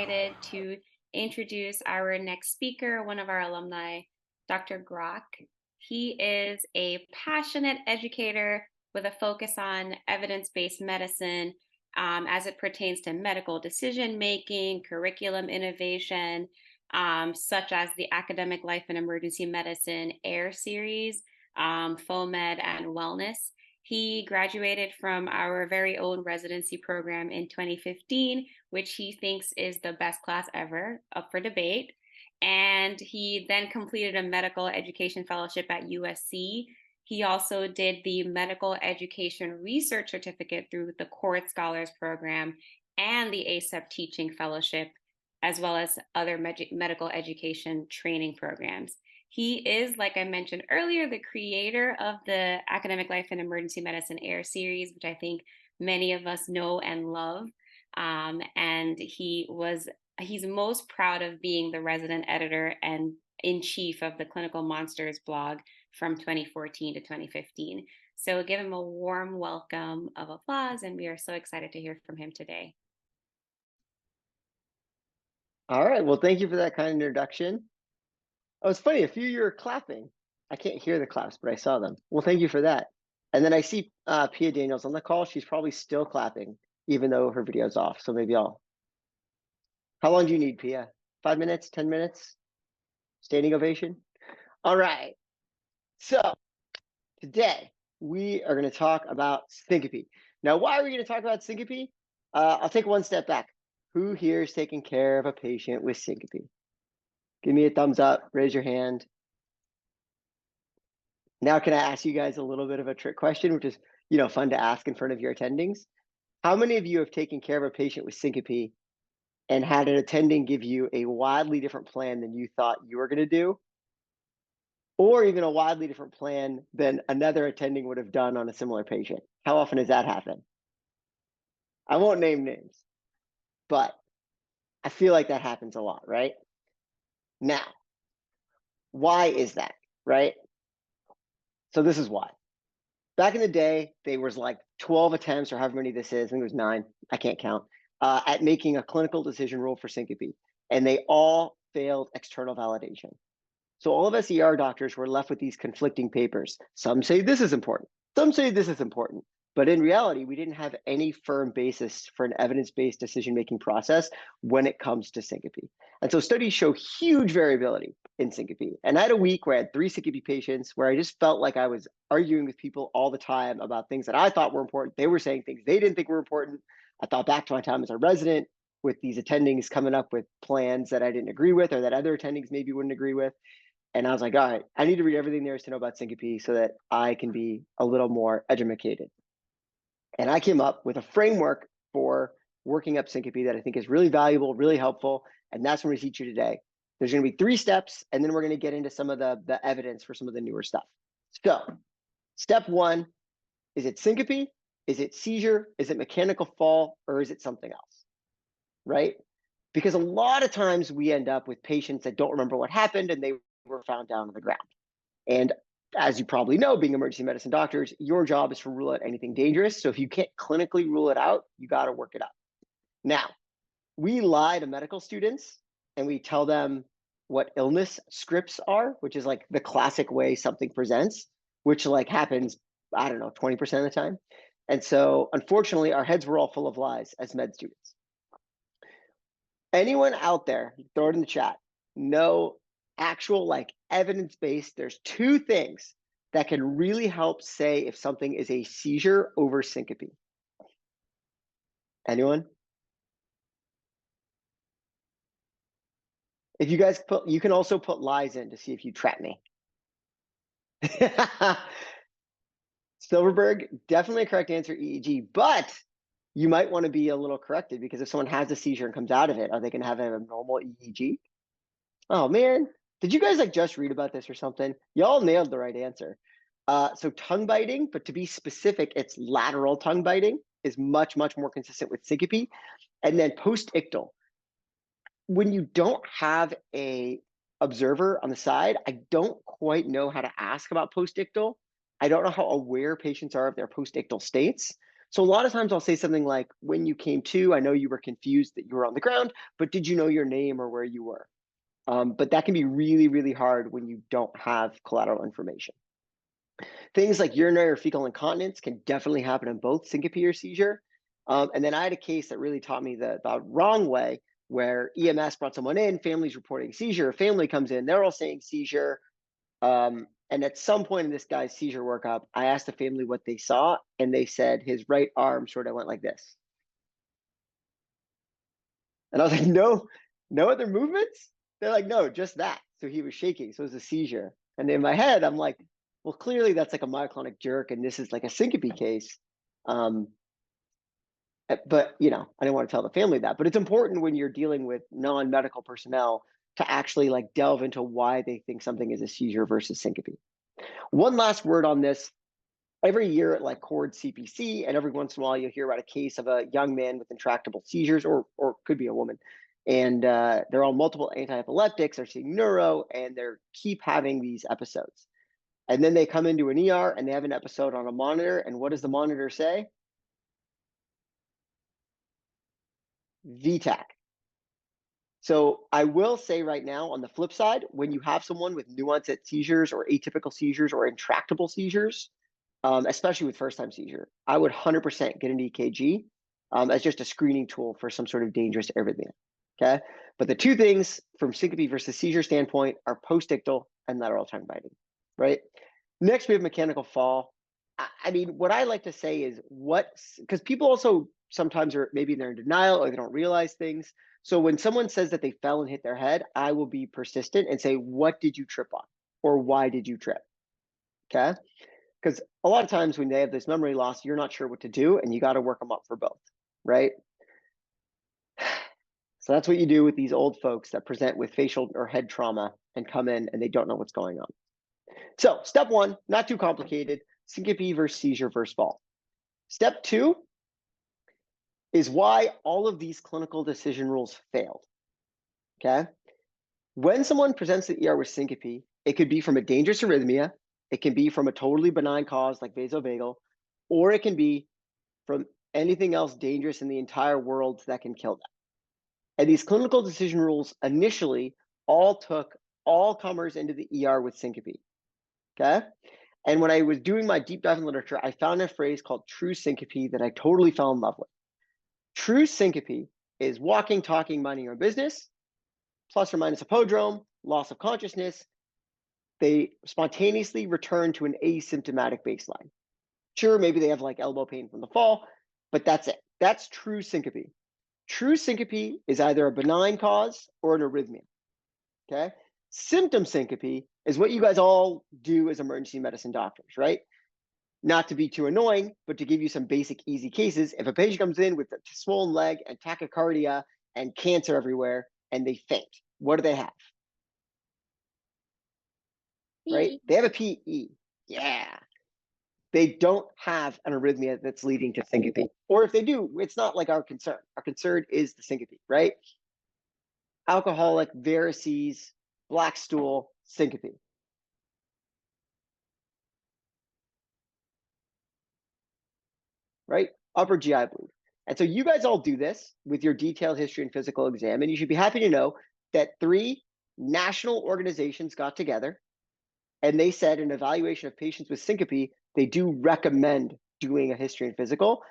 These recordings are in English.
excited to introduce our next speaker, one of our alumni, Dr. Grock. He is a passionate educator with a focus on evidence based medicine as it pertains to medical decision making, curriculum innovation, such as the Academic Life and Emergency Medicine AIR series, FOMED, and Wellness. He graduated from our very own residency program in 2015, which he thinks is the best class ever, up for debate. And he then completed a medical education fellowship at USC. He also did the medical education research certificate through the Court Scholars Program and the ACEP teaching fellowship, as well as other medical education training programs. He is, like I mentioned earlier, the creator of the Academic Life and Emergency Medicine AIR series, which I think many of us know and love. And he's most proud of being the resident editor and in chief of the Clinical Monsters blog from 2014 to 2015. So give him a warm welcome of applause, and we are so excited to hear from him today. All right, well, thank you for that kind introduction. Oh, it's funny, a few you were clapping. I can't hear the claps, but I saw them. Well, thank you for that. And then I see Pia Daniels on the call. She's probably still clapping, even though her video's off. So maybe I'll. How long do you need, Pia? 5 minutes, 10 minutes? Standing ovation? All right. So today we are going to talk about syncope. Now, why are we going to talk about syncope? I'll take one step back. Who here is taking care of a patient with syncope? Give me a thumbs up, raise your hand. Now, can I ask you guys a little bit of a trick question, which is, fun to ask in front of your attendings? How many of you have taken care of a patient with syncope and had an attending give you a wildly different plan than you thought you were going to do? Or even a wildly different plan than another attending would have done on a similar patient? How often does that happen? I won't name names, but I feel like that happens a lot, right? Now, why is that, right? So this is why. Back in the day, there was like 12 attempts, or however many this is, I think it was 9, I can't count, at making a clinical decision rule for syncope, and they all failed external validation. So all of us ER doctors were left with these conflicting papers. Some say this is important, some say this is important, but in reality, we didn't have any firm basis for an evidence-based decision-making process when it comes to syncope. And so studies show huge variability in syncope. And I had a week where I had 3 syncope patients where I just felt like I was arguing with people all the time about things that I thought were important. They were saying things they didn't think were important. I thought back to my time as a resident with these attendings coming up with plans that I didn't agree with or that other attendings maybe wouldn't agree with. And I was like, all right, I need to read everything there is to know about syncope so that I can be a little more educated. And I came up with a framework for working up syncope that I think is really valuable, really helpful. And that's what we're going to teach you today. There's going to be 3 steps, and then we're going to get into some of the evidence for some of the newer stuff. So step 1, is it syncope? Is it seizure? Is it mechanical fall? Or is it something else? Right? Because a lot of times we end up with patients that don't remember what happened and they were found down on the ground. And as you probably know, being emergency medicine doctors, your job is to rule out anything dangerous. So if you can't clinically rule it out, you got to work it up. Now, we lie to medical students and we tell them what illness scripts are, which is like the classic way something presents, which like happens, I don't know, 20% of the time. And so unfortunately, our heads were all full of lies as med students. Anyone out there, throw it in the chat, know actual like evidence-based, there's 2 things that can really help say if something is a seizure over syncope. Anyone? If you guys put, you can also put lies in to see if you trap me. Silverberg, definitely a correct answer, EEG, but you might want to be a little corrected because if someone has a seizure and comes out of it, are they going to have a normal EEG? Oh man, did you guys like just read about this or something? Y'all nailed the right answer. So tongue biting, but to be specific, it's lateral tongue biting is much, much more consistent with syncope. And then post-ictal. When you don't have a observer on the side, I don't quite know how to ask about post-ictal. I don't know how aware patients are of their post-ictal states. So a lot of times I'll say something like, when you came to, I know you were confused that you were on the ground, but did you know your name or where you were? But that can be really, really hard when you don't have collateral information. Things like urinary or fecal incontinence can definitely happen in both syncope or seizure. And then I had a case that really taught me the wrong way, where EMS brought someone in, family's reporting seizure, a family comes in, they're all saying seizure. And at some point in this guy's seizure workup, I asked the family what they saw, and they said his right arm sort of went like this. And I was like, no, no other movements? They're like, no, just that. So he was shaking. So it was a seizure. And in my head, I'm like, well, clearly that's like a myoclonic jerk, and this is like a syncope case. Um, but I didn't want to tell the family that. But it's important when you're dealing with non-medical personnel to actually like delve into why they think something is a seizure versus syncope. One last word on this. Every year at like Cord CPC, and every once in a while you'll hear about a case of a young man with intractable seizures, or could be a woman, and they're on multiple anti-epileptics, they're seeing neuro, and they keep having these episodes. And then they come into an ER and they have an episode on a monitor, and what does the monitor say? VTAC. So I will say right now, on the flip side, when you have someone with nuanced seizures or atypical seizures or intractable seizures, especially with first-time seizure, I would 100% get an EKG as just a screening tool for some sort of dangerous arrhythmia. Okay, but the two things from syncope versus seizure standpoint are postictal and lateral tongue biting. Right. Next, we have mechanical fall. I mean, what I like to say is because people also sometimes are maybe they're in denial or they don't realize things. So when someone says that they fell and hit their head, I will be persistent and say, what did you trip on? Or why did you trip? Okay. Because a lot of times when they have this memory loss, you're not sure what to do, and you got to work them up for both. Right. So that's what you do with these old folks that present with facial or head trauma and come in and they don't know what's going on. So step one, not too complicated, syncope versus seizure versus fall. Step two is why all of these clinical decision rules failed. Okay. When someone presents to the ER with syncope, it could be from a dangerous arrhythmia, it can be from a totally benign cause like vasovagal, or it can be from anything else dangerous in the entire world that can kill them. And these clinical decision rules initially all took all comers into the ER with syncope. Okay. And when I was doing my deep dive in literature, I found a phrase called true syncope that I totally fell in love with. True syncope is walking, talking, minding your own business, plus or minus a prodrome, loss of consciousness. They spontaneously return to an asymptomatic baseline. Sure, maybe they have like elbow pain from the fall, but that's it. That's true syncope. True syncope is either a benign cause or an arrhythmia. Okay. Symptom syncope is what you guys all do as emergency medicine doctors, right? Not to be too annoying, but to give you some basic, easy cases. If a patient comes in with a swollen leg and tachycardia and cancer everywhere and they faint, what do they have? Right? They have a PE. Yeah. They don't have an arrhythmia that's leading to syncope. Or if they do, it's not like our concern. Our concern is the syncope, right? Alcoholic, varices, black stool, syncope. Right? Upper GI bleed. And so you guys all do this with your detailed history and physical exam, and you should be happy to know that 3 national organizations got together and they said in evaluation of patients with syncope, they do recommend doing a history and physical.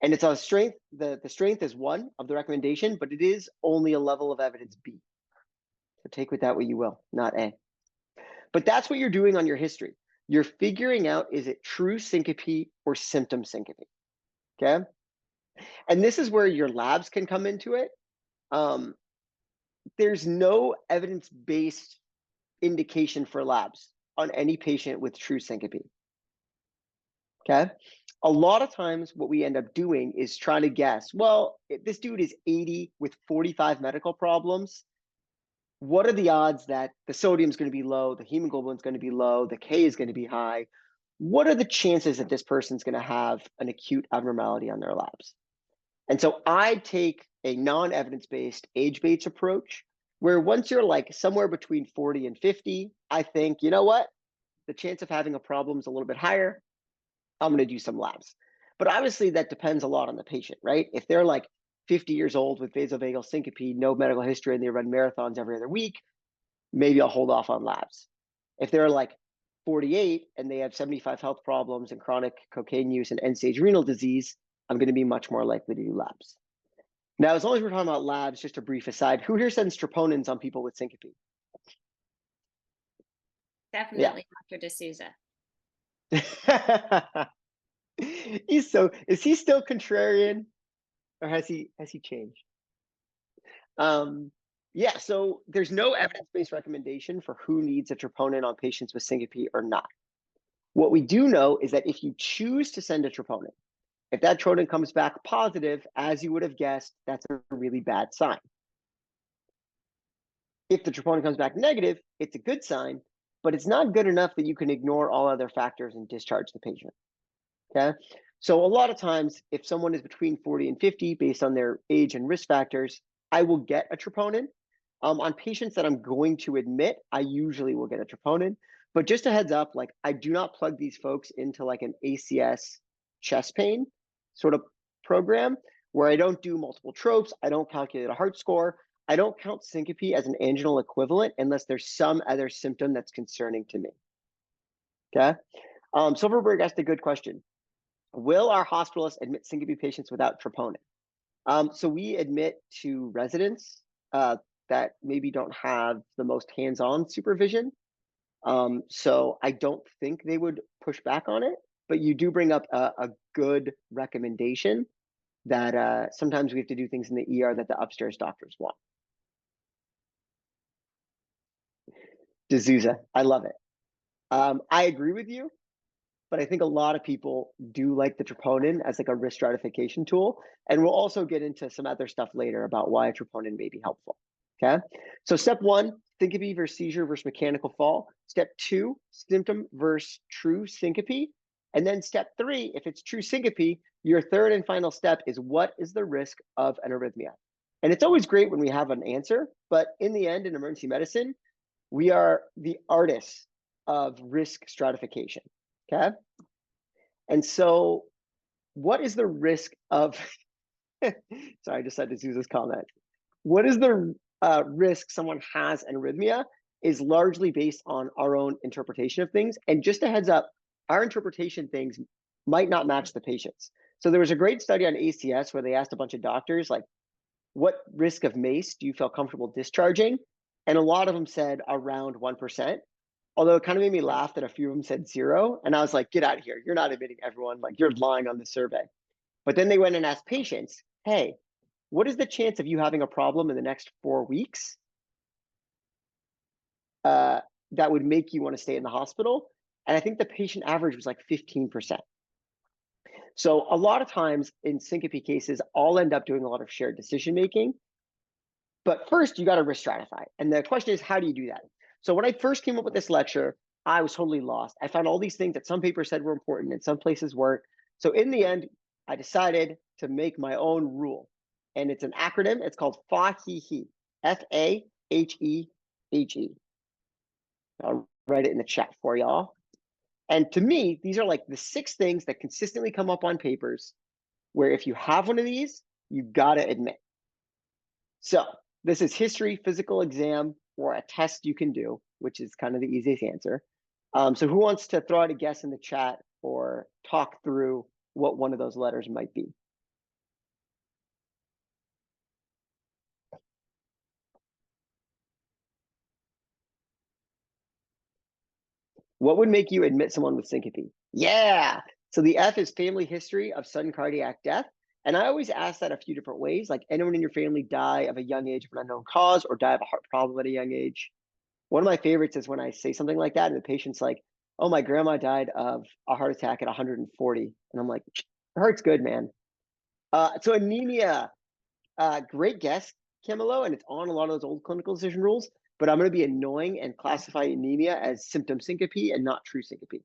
And it's a strength, the strength is 1 of the recommendation, but it is only a level of evidence B. So take with that what you will, not A. But that's what you're doing on your history. You're figuring out, is it true syncope or symptom syncope? Okay. And this is where your labs can come into it. Um, there's no evidence-based indication for labs on any patient with true syncope. Okay. A lot of times what we end up doing is trying to guess, well, if this dude is 80 with 45 medical problems, what are the odds that the sodium is going to be low, the hemoglobin is going to be low, the K is going to be high? What are the chances that this person's going to have an acute abnormality on their labs? And so I take a non-evidence-based age-based approach, where once you're like somewhere between 40 and 50, I think, you know what? The chance of having a problem is a little bit higher. I'm going to do some labs. But obviously, that depends a lot on the patient, right? If they're like 50 years old with vasovagal syncope, no medical history, and they run marathons every other week, maybe I'll hold off on labs. If they're like 48 and they have 75 health problems and chronic cocaine use and end stage renal disease, I'm going to be much more likely to do labs. Now, as long as we're talking about labs, just a brief aside, who here sends troponins on people with syncope? Yeah. Definitely Dr. D'Souza. Is he still contrarian or has he changed? Um, yeah, so there's no evidence-based recommendation for who needs a troponin on patients with syncope or not. What we do know is that if you choose to send a troponin, if that troponin comes back positive, as you would have guessed, that's a really bad sign. If the troponin comes back negative, it's a good sign, but it's not good enough that you can ignore all other factors and discharge the patient. Okay. So a lot of times, if someone is between 40 and 50, based on their age and risk factors, I will get a troponin. On patients that I'm going to admit, I usually will get a troponin. But just a heads up, like I do not plug these folks into like an ACS chest pain sort of program where I don't do multiple tropes. I don't calculate a heart score. I don't count syncope as an anginal equivalent unless there's some other symptom that's concerning to me. Okay. Silverberg asked a good question. Will our hospitalists admit syncope patients without troponin? So we admit to residents that maybe don't have the most hands-on supervision. So I don't think they would push back on it, but you do bring up a good recommendation that sometimes we have to do things in the ER that the upstairs doctors want. D'Souza, I love it. I agree with you, but I think a lot of people do like the troponin as like a risk stratification tool. And we'll also get into some other stuff later about why a troponin may be helpful. Okay. So step one, syncope versus seizure versus mechanical fall. Step two, symptom versus true syncope. And then step three, if it's true syncope, your third and final step is what is the risk of an arrhythmia? And it's always great when we have an answer, but in the end, in emergency medicine, we are the artists of risk stratification. Okay. And so, what is the risk of? Sorry, I just had to use this comment. What is the risk someone has an arrhythmia is largely based on our own interpretation of things. And just a heads up, our interpretation things might not match the patient's. So there was a great study on ACS where they asked a bunch of doctors, like, what risk of MACE do you feel comfortable discharging? And a lot of them said around 1%. Although it kind of made me laugh that a few of them said zero. And I was like, get out of here. You're not admitting everyone. Like, you're lying on the survey. But then they went and asked patients, hey, what is the chance of you having a problem in the next 4 weeks that would make you want to stay in the hospital? And I think the patient average was like 15%. So a lot of times in syncope cases, I'll end up doing a lot of shared decision making. But first, you got to risk stratify. And the question is, how do you do that? So when I first came up with this lecture, I was totally lost. I found all these things that some papers said were important and some places weren't. So in the end, I decided to make my own rule. And it's an acronym. It's called FAHEHE, FAHEHE. I'll write it in the chat for y'all. And to me, these are like the 6 things that consistently come up on papers where if you have one of these, you got to admit. So this is history, physical exam, or a test you can do, which is kind of the easiest answer. So who wants to throw out a guess in the chat or talk through what one of those letters might be? What would make you admit someone with syncope? Yeah. So the F is family history of sudden cardiac death. And I always ask that a few different ways, like anyone in your family die of a young age of an unknown cause or die of a heart problem at a young age. One of my favorites is when I say something like that and the patient's like, oh, my grandma died of a heart attack at 140. And I'm like, it hurts good, man. So anemia, great guess, Camilo, and it's on a lot of those old clinical decision rules, but I'm going to be annoying and classify anemia as symptom syncope and not true syncope.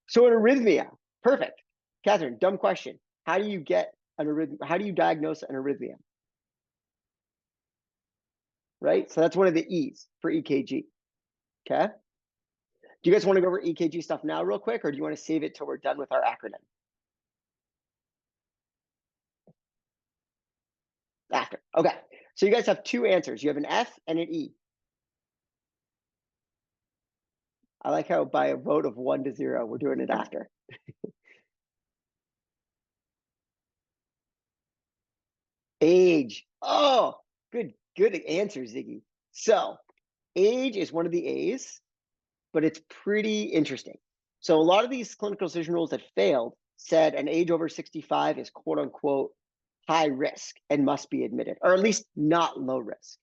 So an arrhythmia, perfect. Catherine, dumb question. How do you get an arrhythmia? How do you diagnose an arrhythmia? Right? So that's one of the E's for EKG. Okay. Do you guys want to go over EKG stuff now real quick, or do you want to save it till we're done with our acronym? After. Okay. So you guys have two answers. You have an F and an E. I like how by a vote of 1-0, we're doing it after. Age. Oh, good answer, Ziggy. So age is one of the A's, but it's pretty interesting. So a lot of these clinical decision rules that failed said an age over 65 is quote unquote high risk and must be admitted, or at least not low risk.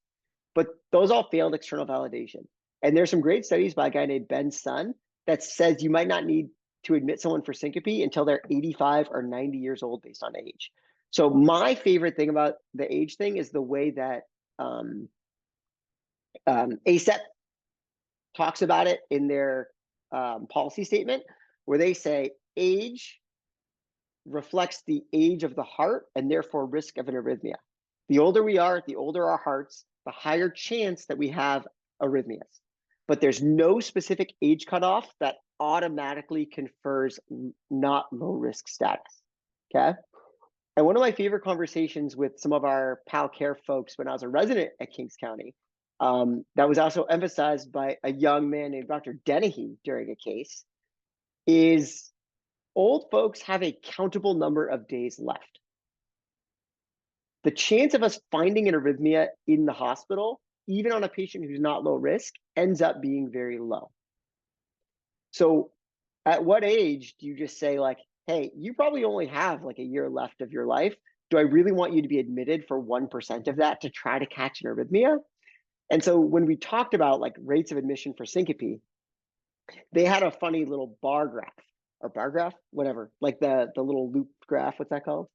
But those all failed external validation. And there's some great studies by a guy named Ben Sun that says you might not need to admit someone for syncope until they're 85 or 90 years old based on age. So my favorite thing about the age thing is the way that ACEP talks about it in their policy statement, where they say age reflects the age of the heart and therefore risk of an arrhythmia. The older we are, the older our hearts, the higher chance that we have arrhythmias. But there's no specific age cutoff that automatically confers not low risk status. Okay. And one of my favorite conversations with some of our PAL care folks when I was a resident at Kings County, that was also emphasized by a young man named Dr. Dennehy during a case, is old folks have a countable number of days left. The chance of us finding an arrhythmia in the hospital, even on a patient who's not low risk, ends up being very low. So at what age do you just say like, hey, you probably only have like a year left of your life. Do I really want you to be admitted for 1% of that to try to catch an arrhythmia? And so when we talked about like rates of admission for syncope, they had a funny little bar graph or bar graph, whatever, like the little loop graph. What's that called?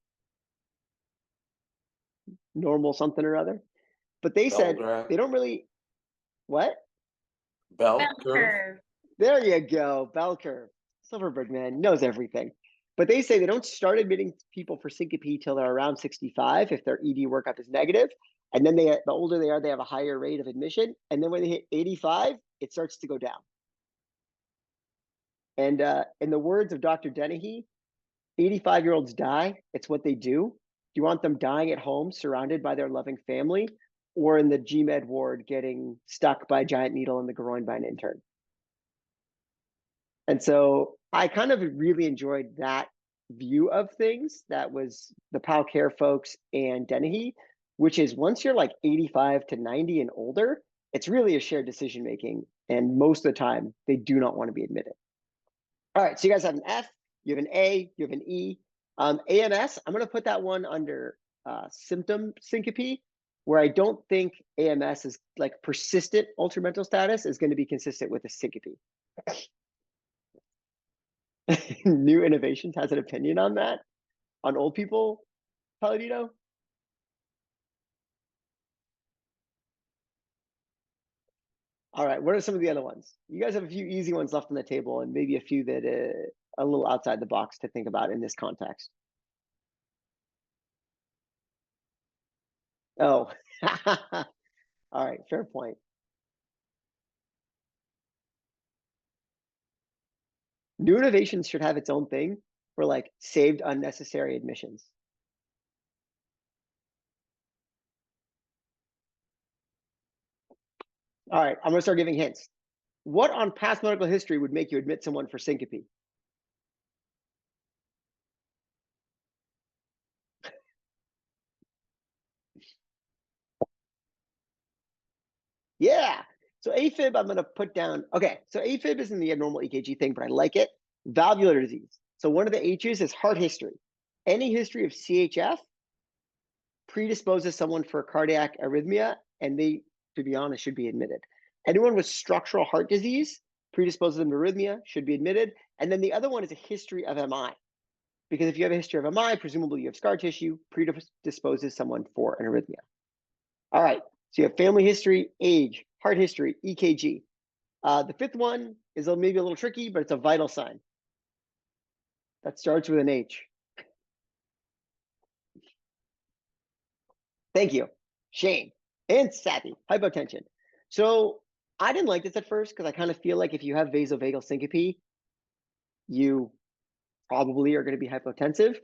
Normal something or other. But they Bell said graph, they don't really what? bell Bell curve. curve. There you go, bell curve. Silverberg man knows everything. But they say they don't start admitting people for syncope till they're around 65 if their ED workup is negative. And then the older they are, they have a higher rate of admission. And then when they hit 85, it starts to go down. And in the words of Dr. Dennehy, 85-year-olds die. It's what they do. Do you want them dying at home, surrounded by their loving family, or in the GMed ward getting stuck by a giant needle in the groin by an intern? And so I kind of really enjoyed that view of things. That was the PAL Care folks and Dennehy, which is once you're like 85 to 90 and older, it's really a shared decision making. And most of the time, they do not want to be admitted. All right, so you guys have an F, you have an A, you have an E. AMS, I'm going to put that one under symptom syncope, where I don't think AMS is like persistent ultramental status is going to be consistent with a syncope. New Innovations has an opinion on that, on old people, Palladino? All right, what are some of the other ones? You guys have a few easy ones left on the table and maybe a few that a little outside the box to think about in this context. Oh, all right, fair point. New Innovations should have its own thing for like saved unnecessary admissions. All right, I'm gonna start giving hints. What on past medical history would make you admit someone for syncope? Yeah. So AFib, I'm going to put down. Okay. So AFib isn't the abnormal EKG thing, but I like it. Valvular disease. So one of the H's is heart history. Any history of CHF predisposes someone for cardiac arrhythmia, and they, to be honest, should be admitted. Anyone with structural heart disease predisposes them to arrhythmia, should be admitted. And then the other one is a history of MI. Because if you have a history of MI, presumably you have scar tissue, predisposes someone for an arrhythmia. All right. So you have family history, age, heart history, EKG. The fifth one is maybe a little tricky, but it's a vital sign. That starts with an H. Thank you. Shame and Sappy, hypotension. So I didn't like this at first because I kind of feel like if you have vasovagal syncope, you probably are going to be hypotensive.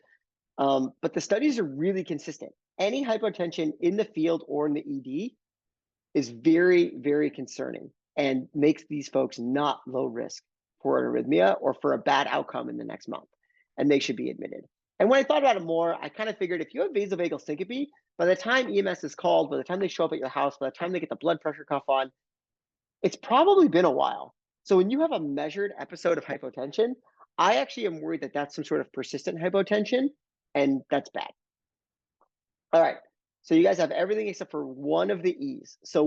But the studies are really consistent. Any hypotension in the field or in the ED is very, very concerning and makes these folks not low risk for an arrhythmia or for a bad outcome in the next month. And they should be admitted. And when I thought about it more, I kind of figured if you have vasovagal syncope, by the time EMS is called, by the time they show up at your house, by the time they get the blood pressure cuff on, it's probably been a while. So when you have a measured episode of hypotension, I actually am worried that that's some sort of persistent hypotension, and that's bad. All right. So you guys have everything except for one of the E's. So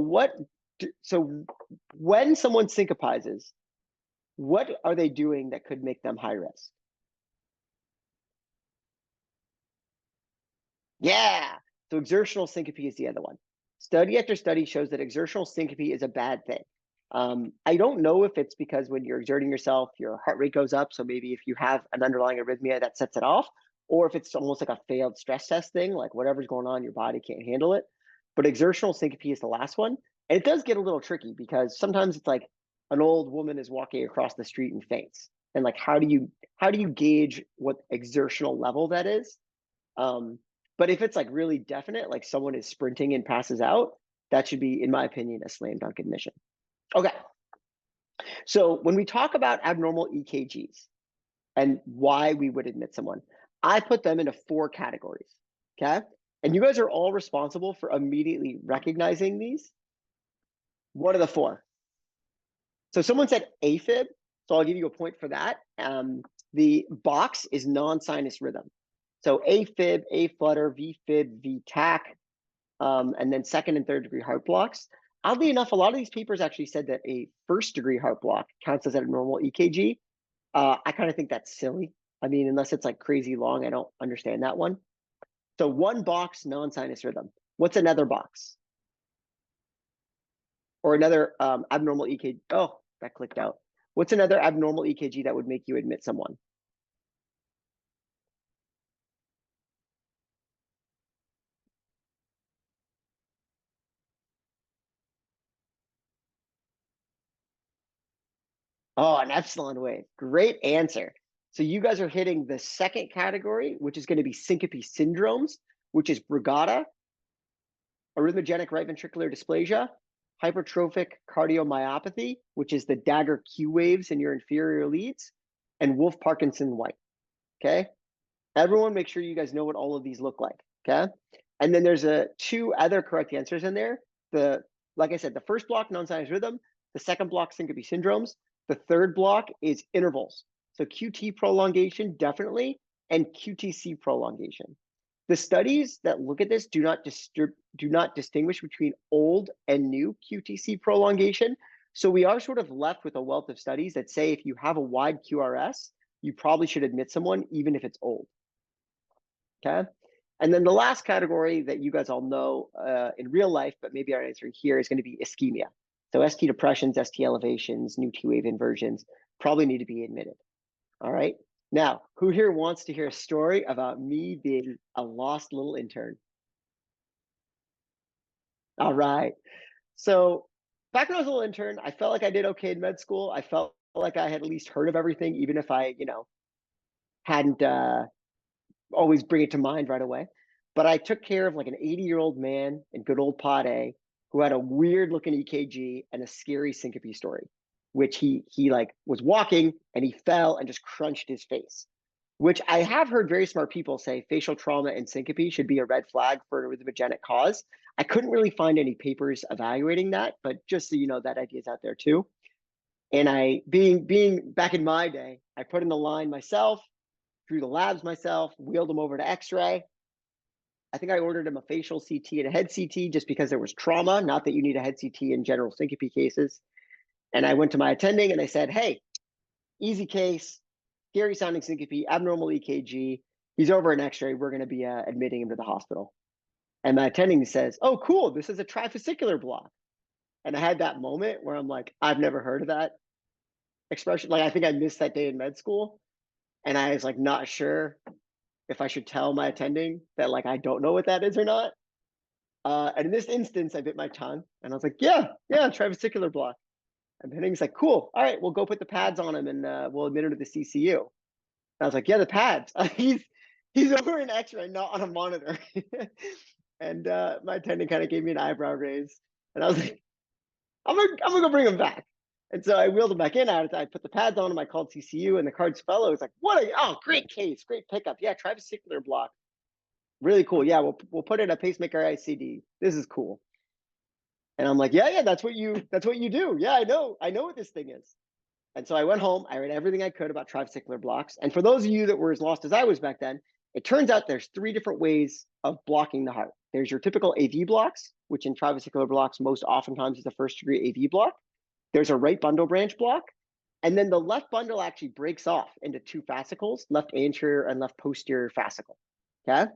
when someone syncopizes, what are they doing that could make them high risk? Yeah. So exertional syncope is the other one. Study after study shows that exertional syncope is a bad thing. I don't know if it's because when you're exerting yourself, your heart rate goes up. So maybe if you have an underlying arrhythmia, that sets it off, or if it's almost like a failed stress test thing, like whatever's going on, your body can't handle it. But exertional syncope is the last one. And it does get a little tricky because sometimes it's like an old woman is walking across the street and faints. And like how do you gauge what exertional level that is? Um, but if it's like really definite, like someone is sprinting and passes out, that should be, in my opinion, a slam dunk admission. Okay. So when we talk about abnormal EKGs and why we would admit someone, I put them into four categories. Okay. And you guys are all responsible for immediately recognizing these. What are the four? So someone said AFib. So I'll give you a point for that. The box is non-sinus rhythm. So AFib, A flutter, VFib, VTAC, and then second and third degree heart blocks. Oddly enough, a lot of these papers actually said that a first degree heart block counts as a normal EKG. I kind of think that's silly. I mean, unless it's like crazy long, I don't understand that one. So one box, non-sinus rhythm. What's another box? Or another abnormal EKG? Oh, that clicked out. What's another abnormal EKG that would make you admit someone? Oh, an epsilon wave. Great answer. So you guys are hitting the second category, which is going to be syncope syndromes, which is brugada, arrhythmogenic right ventricular dysplasia, hypertrophic cardiomyopathy, which is the dagger Q waves in your inferior leads, and Wolff Parkinson White. Okay. Everyone, make sure you guys know what all of these look like. Okay. And then there's two other correct answers in there. Like I said, the first block, non-sinus rhythm. The second block, syncope syndromes. The third block is intervals. So QT prolongation, definitely, and QTC prolongation. The studies that look at this do not distinguish between old and new QTC prolongation. So we are sort of left with a wealth of studies that say if you have a wide QRS, you probably should admit someone even if it's old. Okay. And then the last category that you guys all know in real life, but maybe are answering here, is going to be ischemia. So ST depressions, ST elevations, new T wave inversions probably need to be admitted. All right. Now, who here wants to hear a story about me being a lost little intern? All right. So back when I was a little intern, I felt like I did okay in med school. I felt like I had at least heard of everything, even if I, hadn't always bring it to mind right away. But I took care of like an 80-year-old man in good old Pod A who had a weird looking EKG and a scary syncope story, which he like was walking and he fell and just crunched his face. Which I have heard very smart people say facial trauma and syncope should be a red flag for an arrhythmogenic cause. I couldn't really find any papers evaluating that, but just so you know, that idea is out there too. And I, being back in my day, I put in the line myself, drew the labs myself, wheeled him over to X-ray. I think I ordered him a facial CT and a head CT just because there was trauma, not that you need a head CT in general syncope cases. And I went to my attending and I said, hey, easy case, scary sounding syncope, abnormal EKG. He's over an X-ray. We're going to be admitting him to the hospital. And my attending says, oh, cool. This is a trifascicular block. And I had that moment where I'm like, I've never heard of that expression. Like, I think I missed that day in med school. And I was like, not sure if I should tell my attending that like I don't know what that is or not. And in this instance, I bit my tongue and I was like, yeah, trivesicular block. And the attending's like, cool. All right, we'll go put the pads on him and we'll admit him to the CCU. And I was like, yeah, the pads. He's over an X-ray, not on a monitor. And my attendant kind of gave me an eyebrow raise, and I was like, I'm gonna go bring him back. And so I wheeled him back in. I put the pads on him. I called CCU, and the cards fellow was like, "What? Oh, great case, great pickup. Yeah, trivesicular block, really cool. Yeah, we'll put in a pacemaker ICD. This is cool." And I'm like, "Yeah, that's what you do. Yeah, I know what this thing is." And so I went home. I read everything I could about trivesicular blocks. And for those of you that were as lost as I was back then, it turns out there's three different ways of blocking the heart. There's your typical AV blocks, which in trivesicular blocks most oftentimes is a first degree AV block. There's a right bundle branch block. And then the left bundle actually breaks off into two fascicles, left anterior and left posterior fascicle. Okay.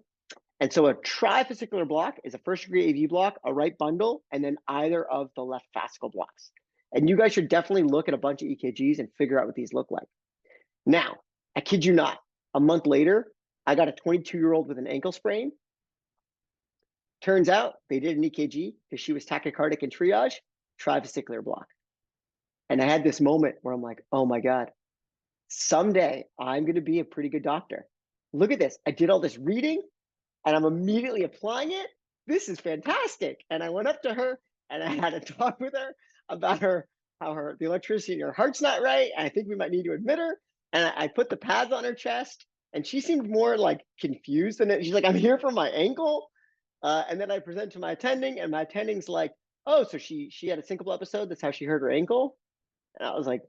And so a trivesicular block is a first degree AV block, a right bundle, and then either of the left fascicle blocks. And you guys should definitely look at a bunch of EKGs and figure out what these look like. Now, I kid you not, a month later, I got a 22-year-old with an ankle sprain. Turns out they did an EKG because she was tachycardic in triage, trivesicular block. And I had this moment where I'm like, oh my God, someday I'm going to be a pretty good doctor. Look at this. I did all this reading and I'm immediately applying it. This is fantastic. And I went up to her and I had a talk with her about how the electricity in her heart's not right. And I think we might need to admit her. And I put the pads on her chest and she seemed more like confused than it. She's like, I'm here for my ankle. And then I present to my attending and my attending's like, oh, so she had a syncopal episode. That's how she hurt her ankle. And I was like,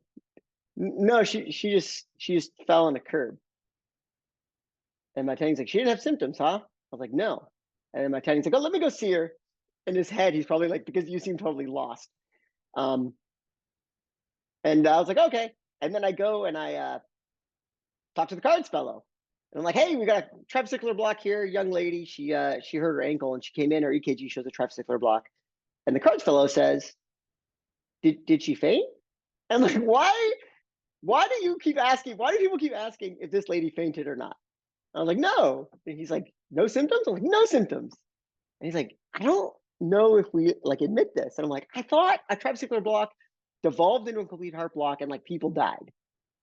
no, she just fell on a curb. And my attending's like, she didn't have symptoms, huh? I was like, no. And then my attending's like, oh, let me go see her. In his head, he's probably like, because you seem totally lost. Um, and I was like, okay. And then I go and I talk to the cards fellow. And I'm like, hey, we got a trivesicular block here, young lady. She hurt her ankle and she came in, her EKG shows a trivesicular block. And the cards fellow says, did she faint? And I'm like, why do you keep asking? Why do people keep asking if this lady fainted or not? I was like, no. And he's like, no symptoms? I'm like, no symptoms. And he's like, I don't know if we like admit this. And I'm like, I thought a trivesicular block devolved into a complete heart block and like people died.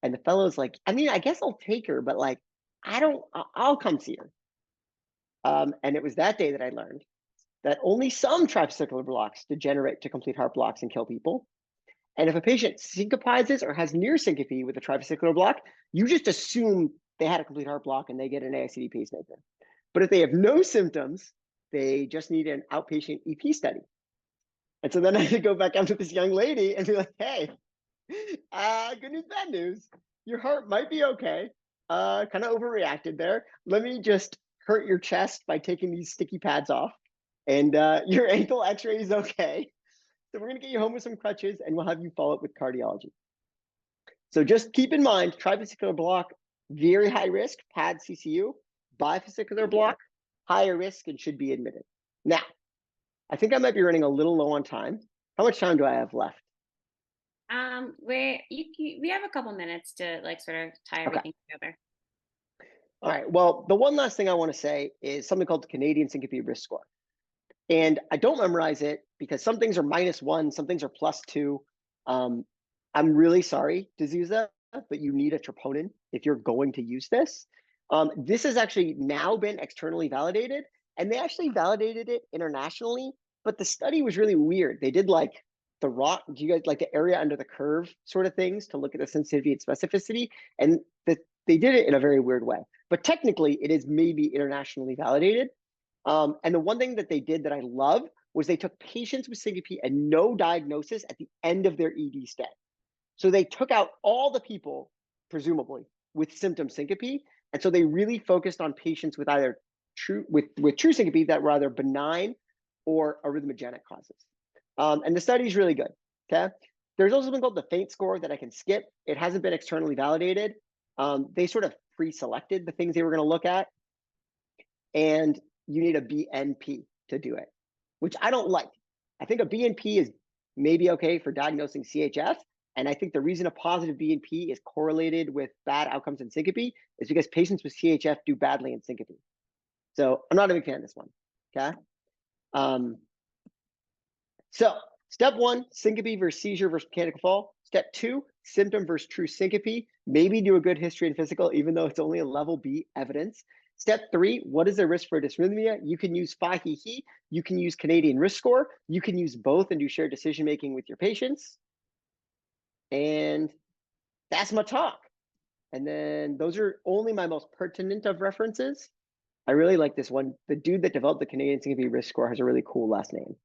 And the fellow's like, I mean, I guess I'll take her, but like, I'll come see her. And it was that day that I learned that only some trivesicular blocks degenerate to complete heart blocks and kill people. And if a patient syncopizes or has near syncope with a trivesicular block, you just assume they had a complete heart block and they get an AICD pacemaker. But if they have no symptoms, they just need an outpatient EP study. And so then I had to go back up to this young lady and be like, hey, good news, bad news. Your heart might be okay. Kind of overreacted there. Let me just hurt your chest by taking these sticky pads off. And your ankle x-ray is okay. So we're going to get you home with some crutches and we'll have you follow up with cardiology. So just keep in mind, trivesicular block, very high risk, pad CCU, bifasicular block, higher risk and should be admitted. Now, I think I might be running a little low on time. How much time do I have left? We have a couple minutes to like sort of tie Okay. everything together. All right. Well, the one last thing I want to say is something called the Canadian Syncope Risk Score. And I don't memorize it because some things are -1, some things are +2. I'm really sorry to use that, but you need a troponin if you're going to use this. This has actually now been externally validated, and they actually validated it internationally, but the study was really weird. They did like the rock, do you guys like the area under the curve sort of things to look at the sensitivity and specificity? And they did it in a very weird way. But technically, it is maybe internationally validated. And the one thing that they did that I love was they took patients with syncope and no diagnosis at the end of their ED stay. So they took out all the people, presumably, with symptom syncope. And so they really focused on patients with either true syncope that were either benign or arrhythmogenic causes. And the study is really good. Okay. There's also something called the faint score that I can skip. It hasn't been externally validated. They sort of pre-selected the things they were going to look at. And you need a BNP to do it, which I don't like. I think a BNP is maybe okay for diagnosing CHF. And I think the reason a positive BNP is correlated with bad outcomes in syncope is because patients with CHF do badly in syncope. So I'm not a big fan of this one. Okay. So step 1, syncope versus seizure versus mechanical fall. Step 2, symptom versus true syncope. Maybe do a good history and physical, even though it's only a level B evidence. Step three, what is the risk for dysrhythmia? You can use FAHI-HI, you can use Canadian risk score, you can use both and do shared decision making with your patients. And that's my talk. And then those are only my most pertinent of references. I really like this one. The dude that developed the Canadian syncope risk score has a really cool last name.